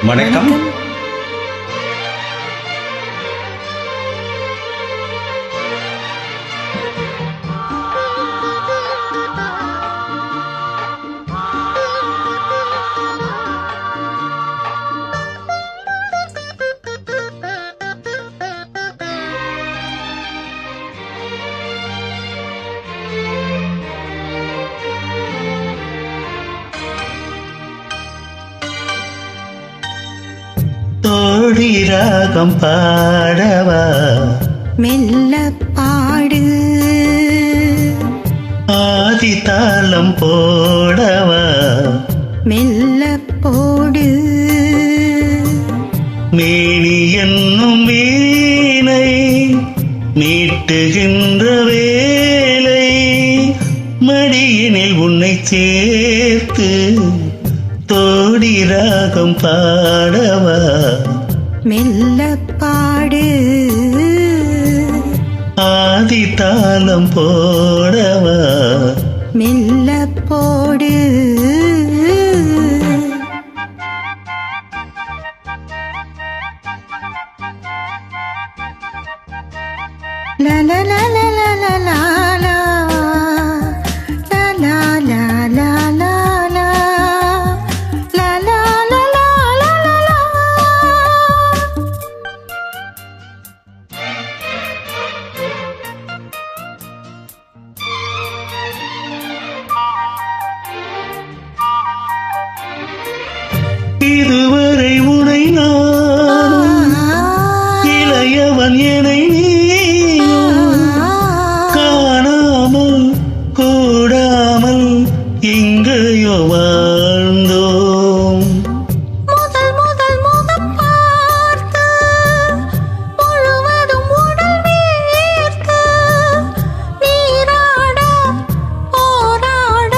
வணக்கம். தோழி ராகம் பாடவா, மெல்ல பாடு. ஆதி தாளம் போடவா, மெல்ல போடு. மேனி என்னும் வீணை மீட்டுகின்ற வேலை, மடியினில் உன்னை சேர்த்து தோடி ராகம் பாடவா, மெல்ல பாடு. ஆதி தாளம் போடவா, மெல்ல போடு. la la la la la la la la la la la la la la la la la la la. இதுவரை உனை நான் இளையவன் எனை காணாமல் கூடாமல் எங்கேயோ வாழ்ந்தோம். முதல் முதல் முகம் பார்த்து முழுவதும் உடல் வேர்த்து நீராட போராட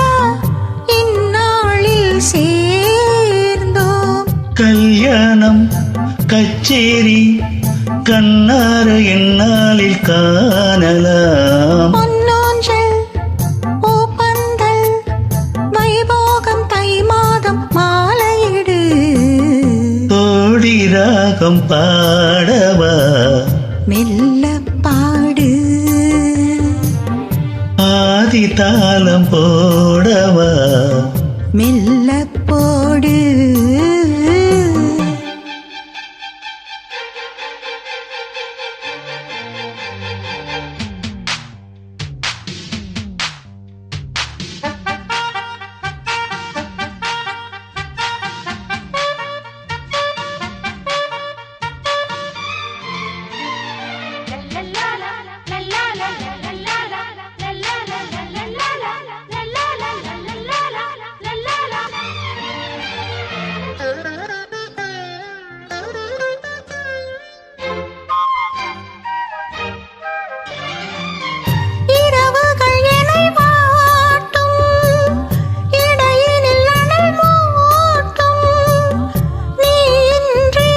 இந்நாளில் சேர்ந்தோம். கல்யாணம் கச்சேரி கண்ணார என்னாலில் காணலாம். பொன்னூஞ்சல் பூப்பந்தல் வைபோகம் தை மாதம் மாலையிடு. தோடி ராகம் பாடவா, மெல்ல பாடு. ஆதி தாளம் போடவா, மெல்ல போடு. இரவுகள் என்னை வாட்டும், இடையினில் அனல் மூட்டும். நீ இன்றி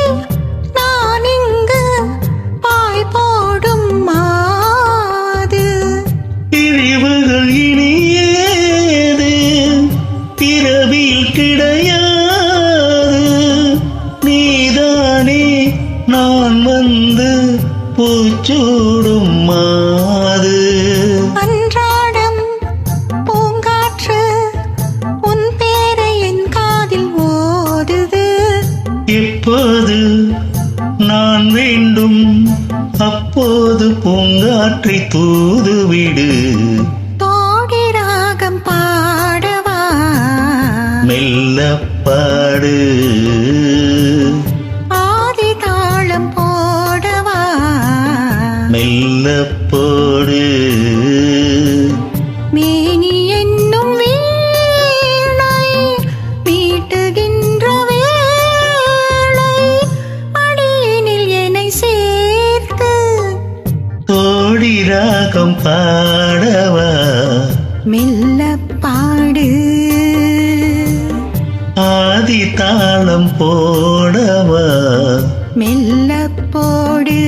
நான் இங்கு பாய் போடும் மாது. பிரிவுகள் இனியேது பிறவியில் கிடையாது. நீதானே நான் வந்து பூச்சூடும் மாது. அன்றாடம் பூங்காற்று உன் பேரை என் காதில் ஓதுது. எப்போது நான் வேண்டும் அப்போது பூங்காற்றை தூதுவிடு. தோடி ராகம் பாடவா, மெல்ல பாடு. ஆதி தாளம் போடவா, மெல்ல போடு. மேனி என்னும் வீணை மீட்டுகின்ற வேளை, மடியினில் என்னை சேர்த்து தோடி ராகம் பாடவா, மெல்ல பாடு. ஆதி தாளம் போடவா, மெல்ல போடு.